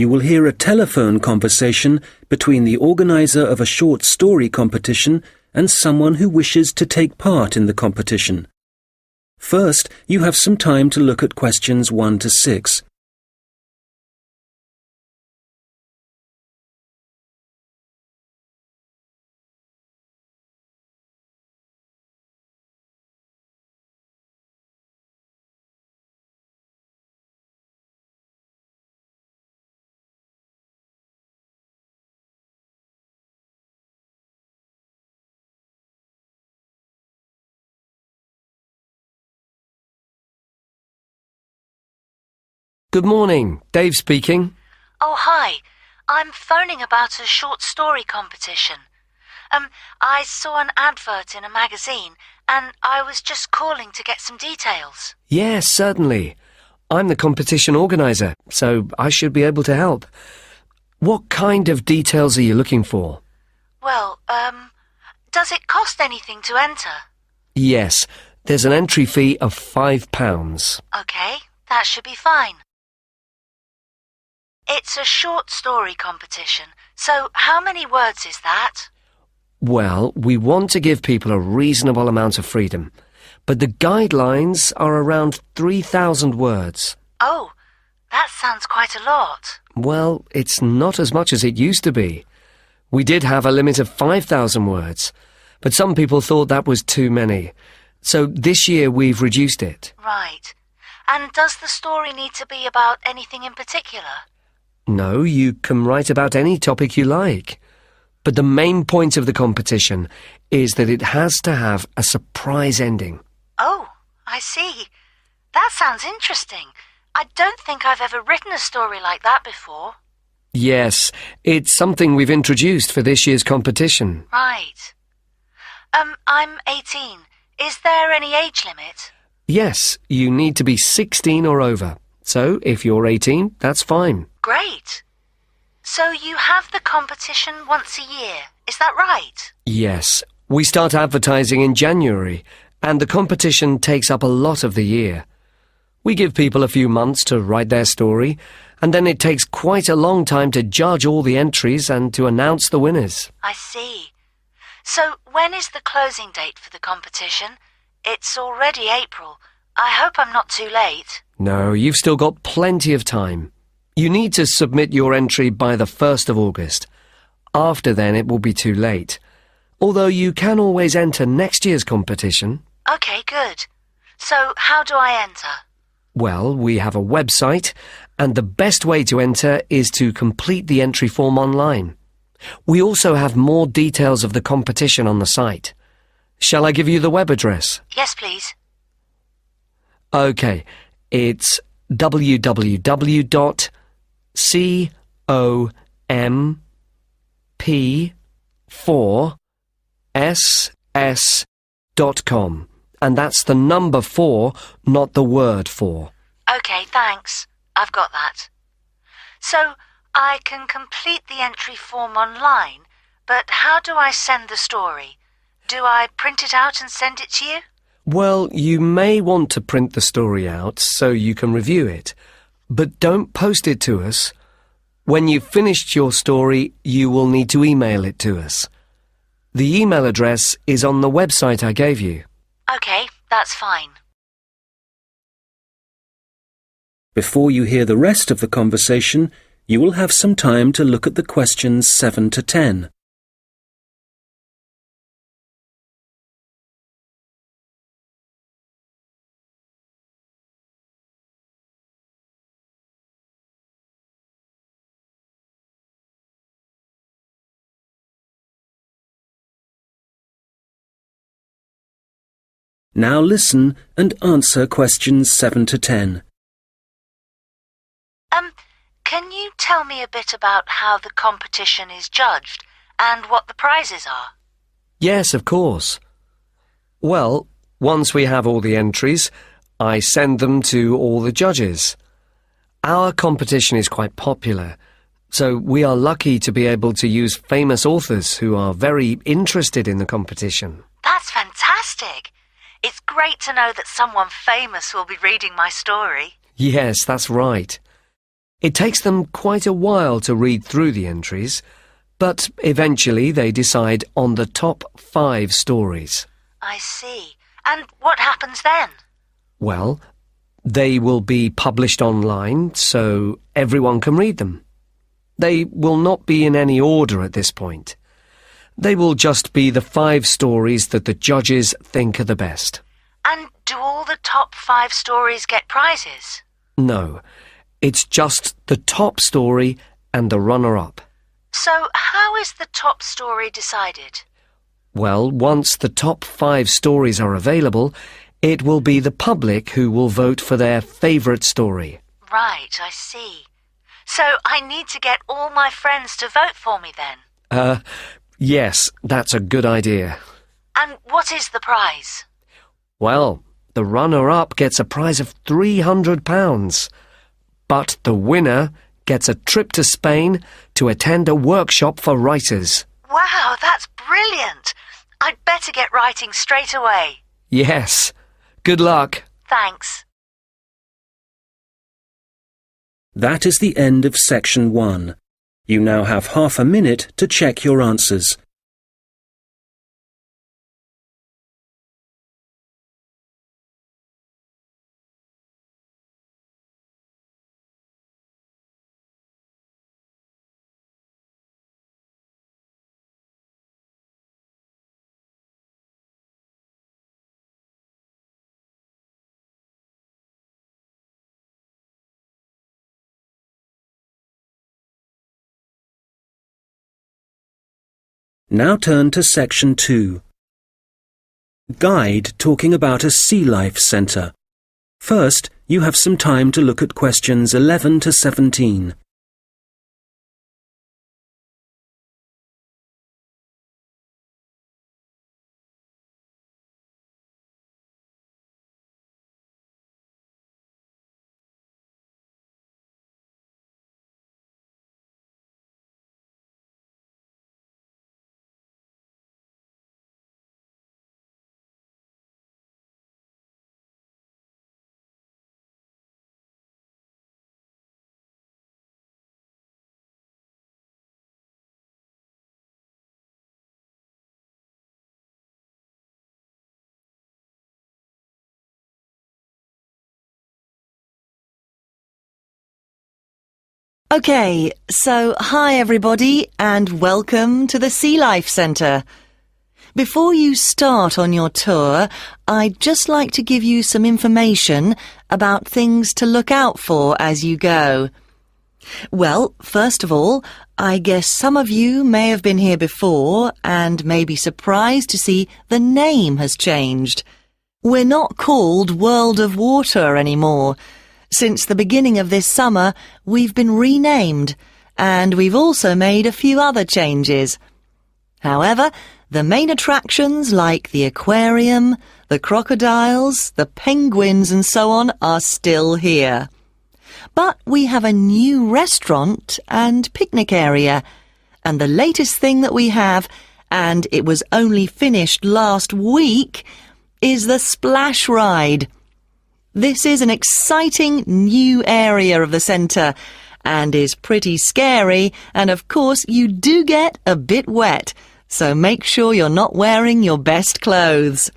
You will hear a telephone conversation between the organizer of a short story competition and someone who wishes to take part in the competition. First, you have some time to look at questions 1 to 6. Good morning, Dave speaking. Oh, hi. I'm phoning about a short story competition. I saw an advert in a magazine and I was just calling to get some details. Yes, certainly. I'm the competition organizer, so I should be able to help. What kind of details are you looking for? Well, does it cost anything to enter? Yes, there's an entry fee of £5. Okay, that should be fine. It's a short story competition, so how many words is that? Well, we want to give people a reasonable amount of freedom, but the guidelines are around 3,000 words. Oh, that sounds quite a lot. Well, it's not as much as it used to be. We did have a limit of 5,000 words, but some people thought that was too many. So this year we've reduced it. Right. And does the story need to be about anything in particular? No, you can write about any topic you like. But the main point of the competition is that it has to have a surprise ending. Oh, I see. That sounds interesting. I don't think I've ever written a story like that before. Yes, it's something we've introduced for this year's competition. Right. I'm 18. Is there any age limit? Yes, you need to be 16 or over. So, if you're 18, that's fine. Great. So you have the competition once a year, is that right? Yes, we start advertising in January, and the competition takes up a lot of the year. We give people a few months to write their story, and then it takes quite a long time to judge all the entries and to announce the winners. I see. So when is the closing date for the competition? It's already April. I hope I'm not too late. No, you've still got plenty of time. You need to submit your entry by the 1st of August. After then, it will be too late. Although you can always enter next year's competition. Okay, good. So how do I enter? Well, we have a website, and the best way to enter is to complete the entry form online. We also have more details of the competition on the site. Shall I give you the web address? Yes, please. Okay, it's www.comp4ss.com, and that's the number 4, not the word 4. Okay, thanks. I've got that. So I can complete the entry form online, but how do I send the story? Do I print it out and send it to you? Well, you may want to print the story out so you can review it, but don't post it to us. When you've finished your story, you will need to email it to us. The email address is on the website I gave you. Okay, that's fine. Before you hear the rest of the conversation, you will have some time to look at the questions 7 to 10. Now listen and answer questions 7 to 10. Can you tell me a bit about how the competition is judged and what the prizes are? Yes, of course. Well, once we have all the entries, I send them to all the judges. Our competition is quite popular, so we are lucky to be able to use famous authors who are very interested in the competition. That's fantastic! It's great to know that someone famous will be reading my story. Yes, that's right. It takes them quite a while to read through the entries, but eventually they decide on the top 5 stories. I see. And what happens then? Well, they will be published online so everyone can read them. They will not be in any order at this point. They will just be the 5 stories that the judges think are the best. And do all the top 5 stories get prizes? No, it's just the top story and the runner-up. So how is the top story decided? Well, once the top 5 stories are available, it will be the public who will vote for their favourite story. Right, I see. So I need to get all my friends to vote for me then? Yes, that's a good idea. And what is the prize? Well, the runner-up gets a prize of £300, but the winner gets a trip to Spain to attend a workshop for writers. Wow, that's brilliant! I'd better get writing straight away. Yes. Good luck. Thanks. That is the end of section 1. You now have half a minute to check your answers. Now turn to section 2. Guide talking about a sea life centre. First, you have some time to look at questions 11 to 17. Okay, so hi everybody and welcome to the Sea Life Centre. Before you start on your tour, I'd just like to give you some information about things to look out for as you go. Well, first of all, I guess some of you may have been here before and may be surprised to see the name has changed. We're not called World of Water anymore. Since the beginning of this summer, we've been renamed, and we've also made a few other changes. However, the main attractions like the aquarium, the crocodiles, the penguins and so on are still here. But we have a new restaurant and picnic area, and the latest thing that we have, and it was only finished last week, is the splash ride. This is an exciting new area of the centre and is pretty scary, and of course you do get a bit wet, so make sure you're not wearing your best clothes.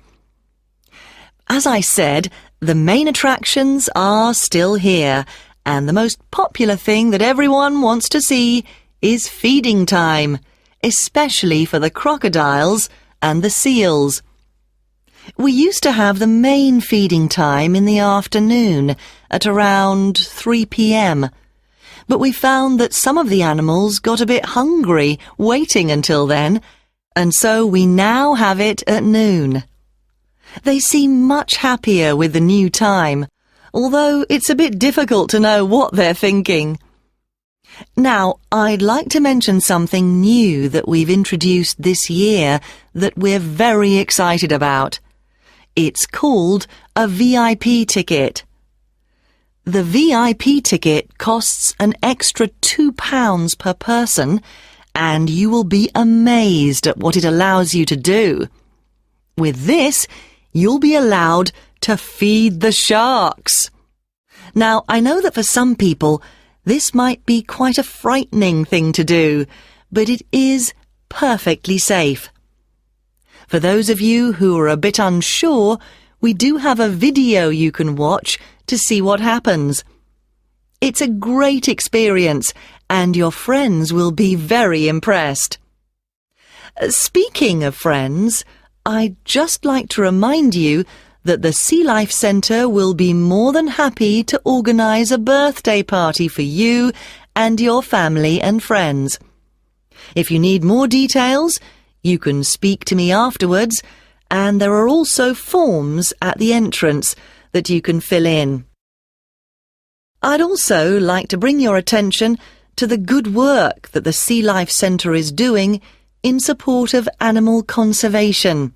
As I said, the main attractions are still here, and the most popular thing that everyone wants to see is feeding time, especially for the crocodiles and the seals. We used to have the main feeding time in the afternoon at around 3 p.m. But we found that some of the animals got a bit hungry waiting until then, and so we now have it at noon. They seem much happier with the new time, although it's a bit difficult to know what they're thinking. Now, I'd like to mention something new that we've introduced this year that we're very excited about. It's called a VIP ticket. The VIP ticket costs an extra £2 per person, and you will be amazed at what it allows you to do. With this, you'll be allowed to feed the sharks. Now, I know that for some people, This might be quite a frightening thing to do, but it is perfectly safe. For those of you who are a bit unsure, we do have a video you can watch to see what happens. It's a great experience, and your friends will be very impressed. Speaking of friends, I'd just like to remind you that the Sea Life Centre will be more than happy to organise a birthday party for you and your family and friends. If you need more details, you can speak to me afterwards, and there are also forms at the entrance that you can fill in. I'd also like to bring your attention to the good work that the Sea Life Centre is doing in support of animal conservation.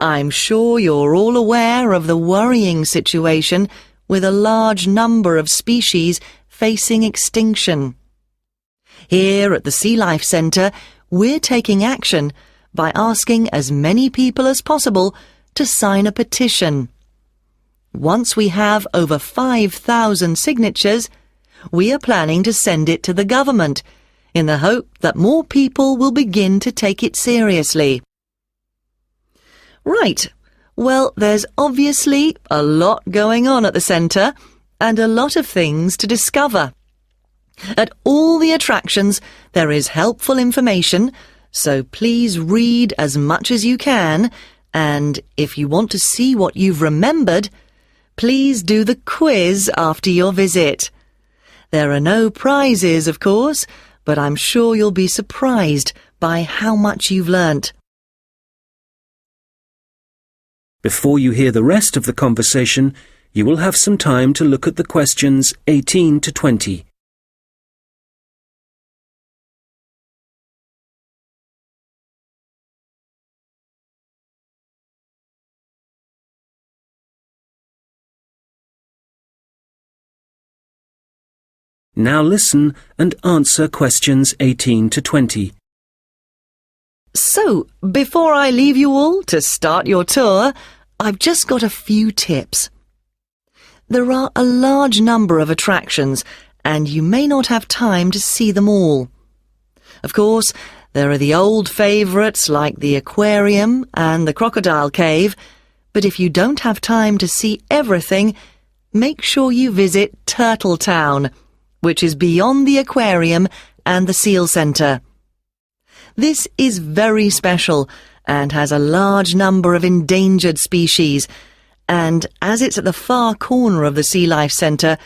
I'm sure you're all aware of the worrying situation with a large number of species facing extinction. Here at the Sea Life Centre, we're taking action by asking as many people as possible to sign a petition. Once we have over 5,000 signatures, we are planning to send it to the government in the hope that more people will begin to take it seriously. Right, well, there's obviously a lot going on at the centre and a lot of things to discover. At all the attractions, there is helpful information, so please read as much as you can, and if you want to see what you've remembered, please do the quiz after your visit. There are no prizes, of course, but I'm sure you'll be surprised by how much you've learnt. Before you hear the rest of the conversation, you will have some time to look at the questions 18 to 20. Now listen and answer questions 18 to 20. So, before I leave you all to start your tour, I've just got a few tips. There are a large number of attractions, and you may not have time to see them all. Of course, there are the old favourites like the aquarium and the crocodile cave, but if you don't have time to see everything, make sure you visit Turtle Town, which is beyond the aquarium and the seal centre. This is very special and has a large number of endangered species, and as it's at the far corner of the Sea Life Centre,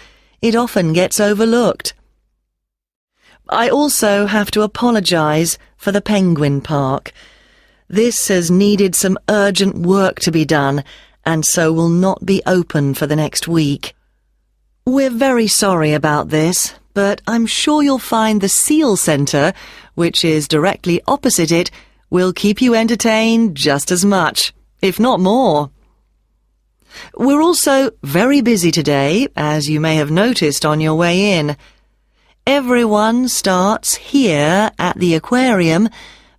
it often gets overlooked. I also have to apologise for the Penguin Park. This has needed some urgent work to be done, and so will not be open for the next week. We're very sorry about this, but I'm sure you'll find the Seal Centre, which is directly opposite it, will keep you entertained just as much, if not more. We're also very busy today, as you may have noticed on your way in. Everyone starts here at the aquarium,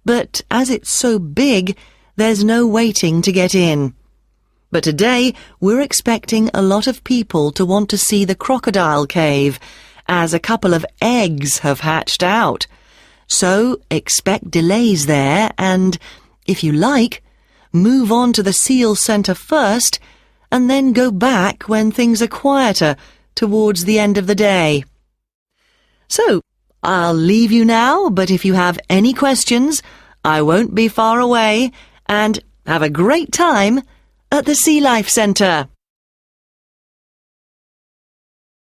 but as it's so big, there's no waiting to get in. But today, we're expecting a lot of people to want to see the crocodile cave, as a couple of eggs have hatched out. So expect delays there and, if you like, move on to the Seal Centre first and then go back when things are quieter towards the end of the day. So, I'll leave you now, but if you have any questions, I won't be far away, and have a great time at the Sea Life Centre.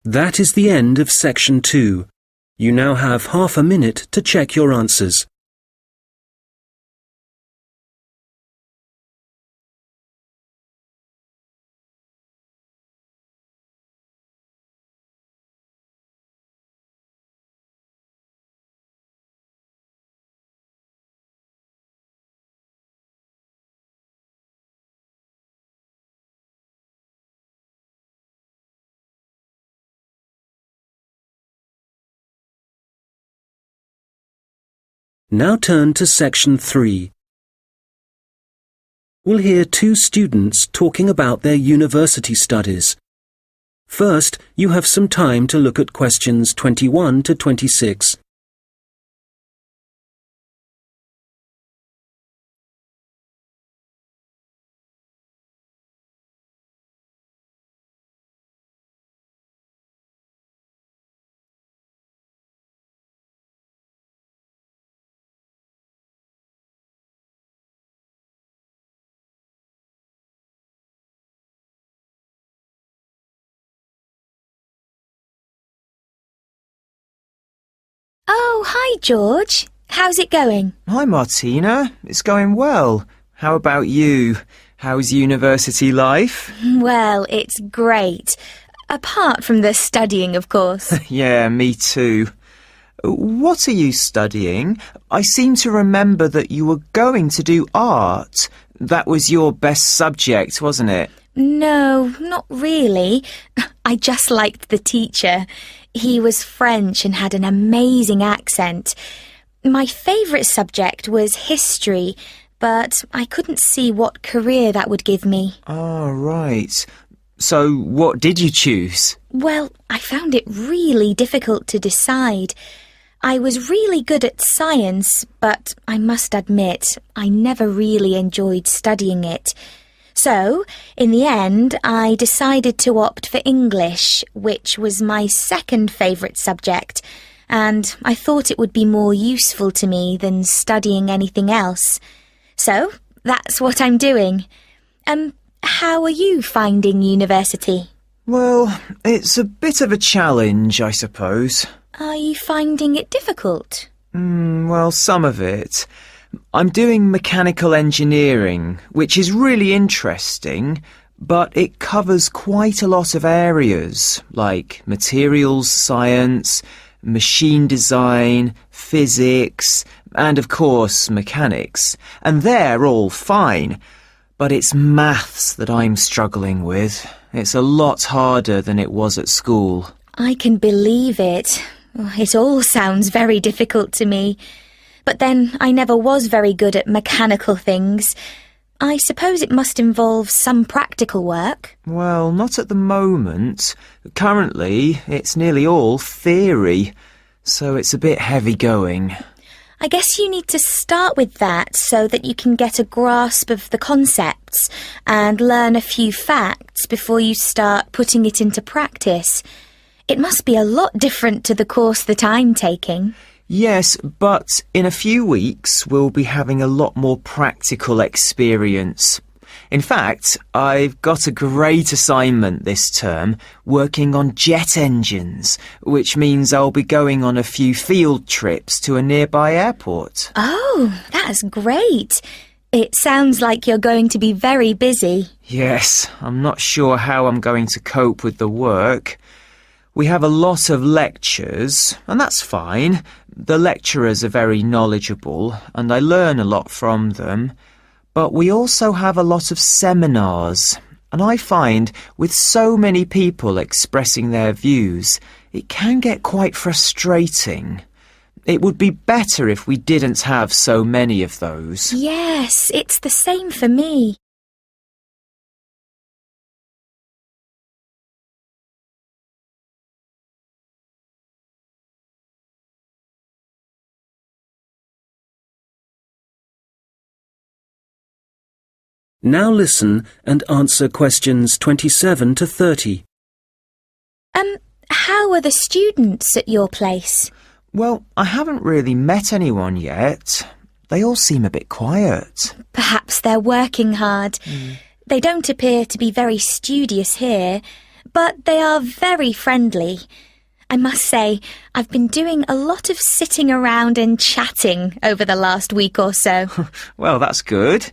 That is the end of section 2. You now have half a minute to check your answers. Now turn to section 3. We'll hear two students talking about their university studies. First, you have some time to look at questions 21 to 26. Oh, hi, George. How's it going? Hi, Martina. It's going well. How about you? How's university life? Well, it's great. Apart from the studying, of course. Yeah, me too. What are you studying? I seem to remember that you were going to do art. That was your best subject, wasn't it? No, not really. I just liked the teacher. He was French and had an amazing accent. My favourite subject was history, but I couldn't see what career that would give me. Oh, right. So what did you choose? Well, I found it really difficult to decide. I was really good at science, but I must admit, I never really enjoyed studying it. So, in the end, I decided to opt for English, which was my second favourite subject, and I thought it would be more useful to me than studying anything else. So, that's what I'm doing. How are you finding university? Well, it's a bit of a challenge, I suppose. Are you finding it difficult? Well, some of it. I'm doing mechanical engineering, which is really interesting, but it covers quite a lot of areas, like materials science, machine design, physics, and of course mechanics. And they're all fine, but it's maths that I'm struggling with. It's a lot harder than it was at school. I can believe it. It all sounds very difficult to me. But then I never was very good at mechanical things. I suppose it must involve some practical work. Well, not at the moment. Currently, it's nearly all theory, so it's a bit heavy going. I guess you need to start with that so that you can get a grasp of the concepts and learn a few facts before you start putting it into practice. It must be a lot different to the course that I'm taking. Yes, but in a few weeks we'll be having a lot more practical experience. In fact, I've got a great assignment this term working on jet engines, which means I'll be going on a few field trips to a nearby airport. Oh, that's great. It sounds like you're going to be very busy. Yes, I'm not sure how I'm going to cope with the work. We have a lot of lectures, and that's fine. The lecturers are very knowledgeable, and I learn a lot from them. But we also have a lot of seminars, and I find with so many people expressing their views, it can get quite frustrating. It would be better if we didn't have so many of those. Yes, it's the same for me. Now listen and answer questions 27 to 30. How are the students at your place? Well, I haven't really met anyone yet. They all seem a bit quiet. Perhaps they're working hard. They don't appear to be very studious here, but they are very friendly. I must say, I've been doing a lot of sitting around and chatting over the last week or so. Well, that's good.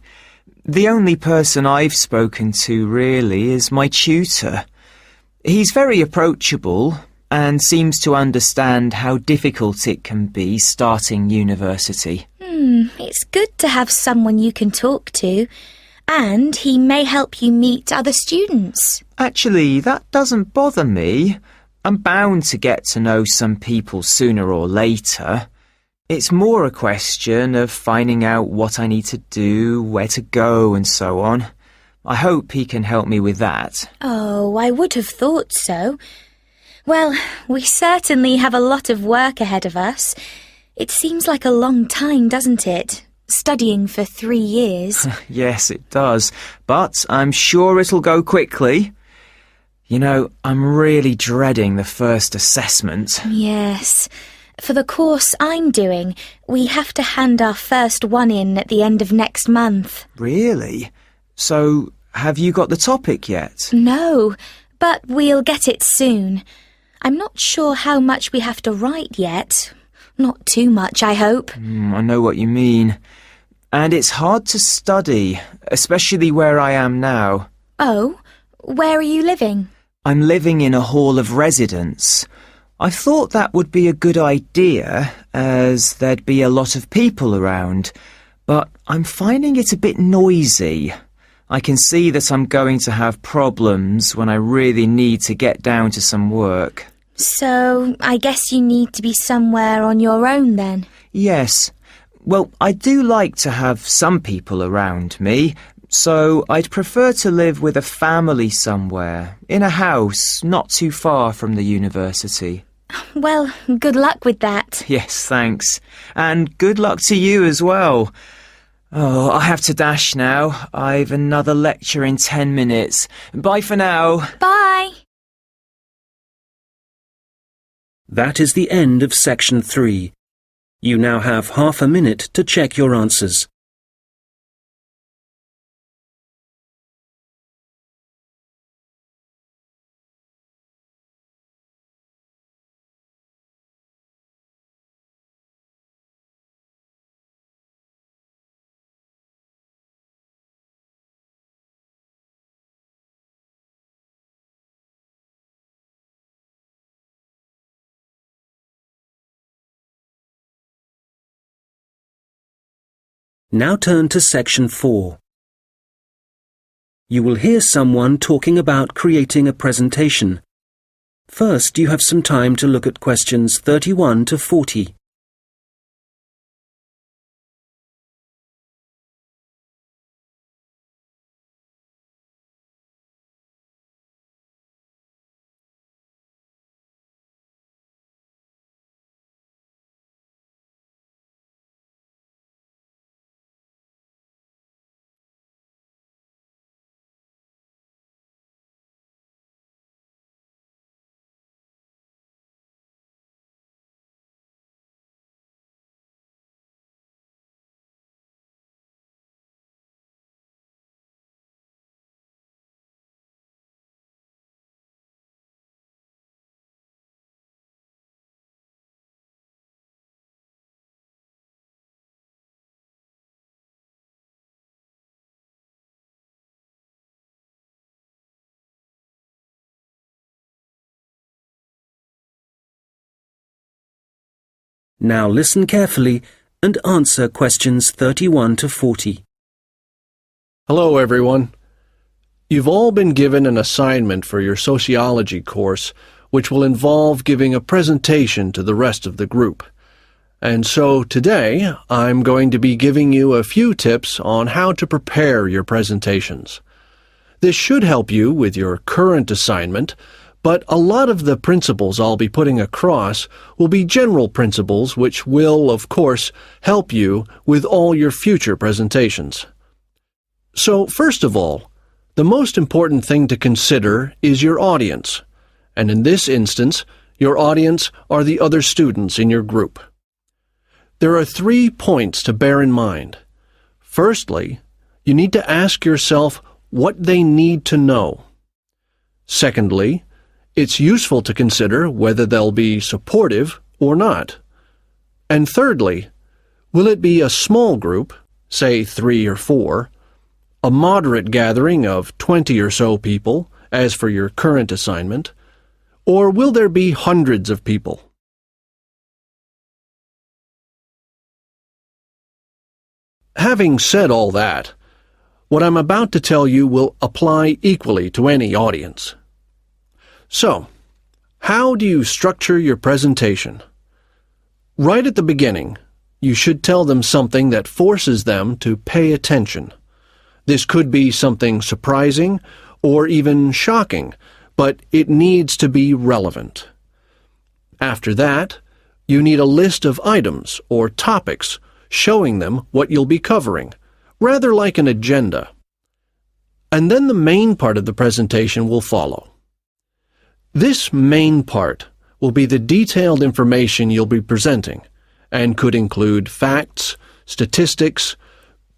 The only person I've spoken to really is my tutor. He's very approachable and seems to understand how difficult it can be starting university. It's good to have someone you can talk to, and he may help you meet other students. Actually, that doesn't bother me. I'm bound to get to know some people sooner or later. It's more a question of finding out what I need to do, where to go and so on. I hope he can help me with that. Oh, I would have thought so. Well, we certainly have a lot of work ahead of us. It seems like a long time, doesn't it? Studying for 3 years. Yes, it does. But I'm sure it'll go quickly. You know, I'm really dreading the first assessment. Yes. For the course I'm doing, we have to hand our first one in at the end of next month. Really? So, have you got the topic yet? No, but we'll get it soon. I'm not sure how much we have to write yet. Not too much, I hope. I know what you mean. And it's hard to study, especially where I am now. Oh, where are you living? I'm living in a hall of residence. I thought that would be a good idea, as there'd be a lot of people around, but I'm finding it a bit noisy. I can see that I'm going to have problems when I really need to get down to some work. So, I guess you need to be somewhere on your own then? Yes. Well, I do like to have some people around me, so I'd prefer to live with a family somewhere, in a house not too far from the university. Well, good luck with that. Yes, thanks. And good luck to you as well. Oh, I have to dash now. I've another lecture in 10 minutes. Bye for now. Bye. That is the end of section 3. You now have half a minute to check your answers. Now turn to section 4. You will hear someone talking about creating a presentation. First, you have some time to look at questions 31 to 40. Now listen carefully and answer questions 31 to 40. Hello, everyone. You've all been given an assignment for your sociology course, which will involve giving a presentation to the rest of the group. And so today, I'm going to be giving you a few tips on how to prepare your presentations. This should help you with your current assignment, but a lot of the principles I'll be putting across will be general principles which will, of course, help you with all your future presentations. So, first of all, the most important thing to consider is your audience, and in this instance, your audience are the other students in your group. There are 3 points to bear in mind. Firstly, you need to ask yourself what they need to know. Secondly, it's useful to consider whether they'll be supportive or not. And thirdly, will it be a small group, say 3 or 4, a moderate gathering of 20 or so people, as for your current assignment, or will there be hundreds of people? Having said all that, what I'm about to tell you will apply equally to any audience. So, how do you structure your presentation? Right at the beginning, you should tell them something that forces them to pay attention. This could be something surprising or even shocking, but it needs to be relevant. After that, you need a list of items or topics showing them what you'll be covering, rather like an agenda. And then the main part of the presentation will follow. This main part will be the detailed information you'll be presenting, and could include facts, statistics,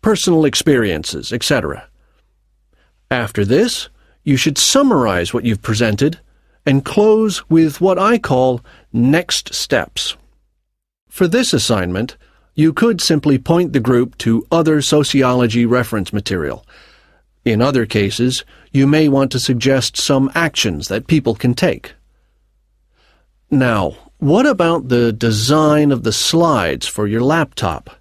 personal experiences, etc. After this, you should summarize what you've presented and close with what I call next steps. For this assignment, you could simply point the group to other sociology reference material. In other cases, you may want to suggest some actions that people can take. Now, what about the design of the slides for your laptop?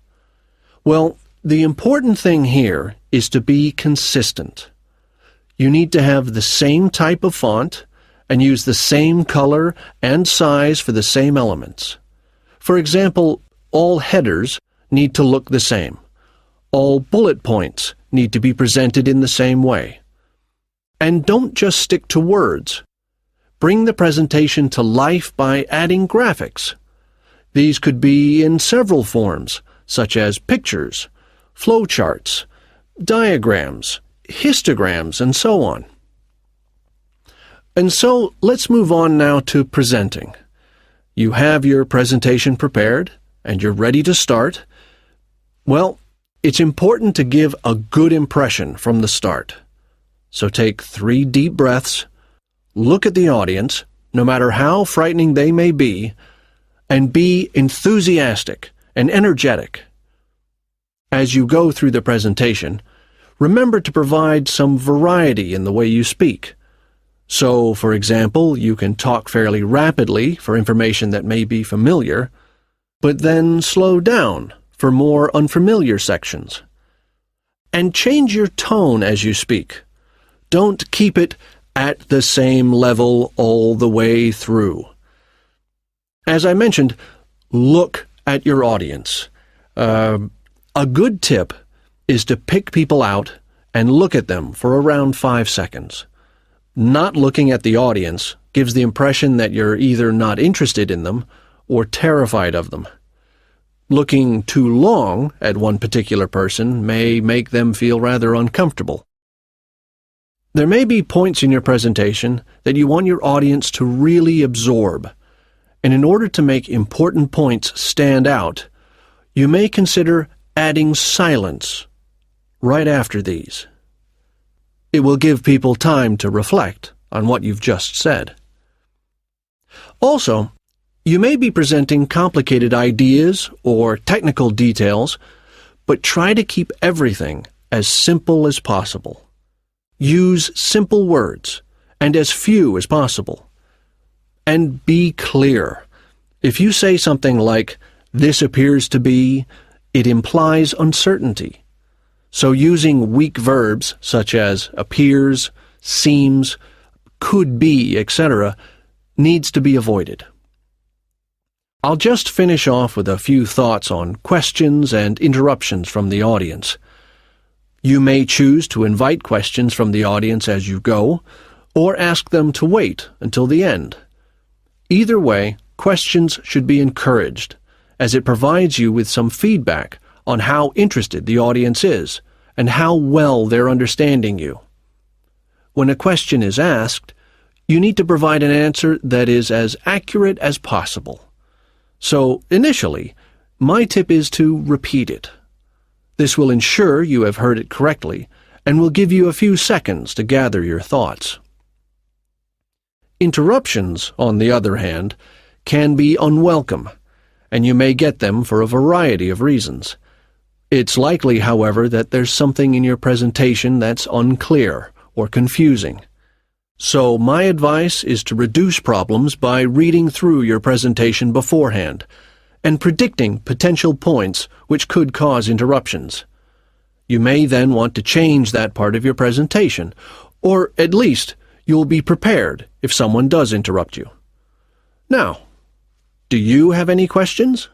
Well, the important thing here is to be consistent. You need to have the same type of font and use the same color and size for the same elements. For example, all headers need to look the same. All bullet points need to be presented in the same way. And don't just stick to words. Bring the presentation to life by adding graphics. These could be in several forms, such as pictures, flowcharts, diagrams, histograms, and so on. And so let's move on now to presenting. You have your presentation prepared, and you're ready to start. Well, it's important to give a good impression from the start. So take 3 deep breaths, look at the audience, no matter how frightening they may be, and be enthusiastic and energetic. As you go through the presentation, remember to provide some variety in the way you speak. So, for example, you can talk fairly rapidly for information that may be familiar, but then slow down for more unfamiliar sections. And change your tone as you speak. Don't keep it at the same level all the way through. As I mentioned, look at your audience. A good tip is to pick people out and look at them for around 5 seconds. Not looking at the audience gives the impression that you're either not interested in them or terrified of them. Looking too long at one particular person may make them feel rather uncomfortable. There may be points in your presentation that you want your audience to really absorb, and in order to make important points stand out, you may consider adding silence right after these. It will give people time to reflect on what you've just said. Also, you may be presenting complicated ideas or technical details, but try to keep everything as simple as possible. Use simple words and as few as possible. And be clear. If you say something like, "This appears to be," it implies uncertainty. So using weak verbs such as appears, seems, could be, etc., needs to be avoided. I'll just finish off with a few thoughts on questions and interruptions from the audience. You may choose to invite questions from the audience as you go, or ask them to wait until the end. Either way, questions should be encouraged, as it provides you with some feedback on how interested the audience is and how well they're understanding you. When a question is asked, you need to provide an answer that is as accurate as possible. So, initially, my tip is to repeat it. This will ensure you have heard it correctly and will give you a few seconds to gather your thoughts. Interruptions, on the other hand, can be unwelcome, and you may get them for a variety of reasons. It's likely, however, that there's something in your presentation that's unclear or confusing. So my advice is to reduce problems by reading through your presentation beforehand and predicting potential points which could cause interruptions. You may then want to change that part of your presentation, or at least you'll be prepared if someone does interrupt you. Now, do you have any questions?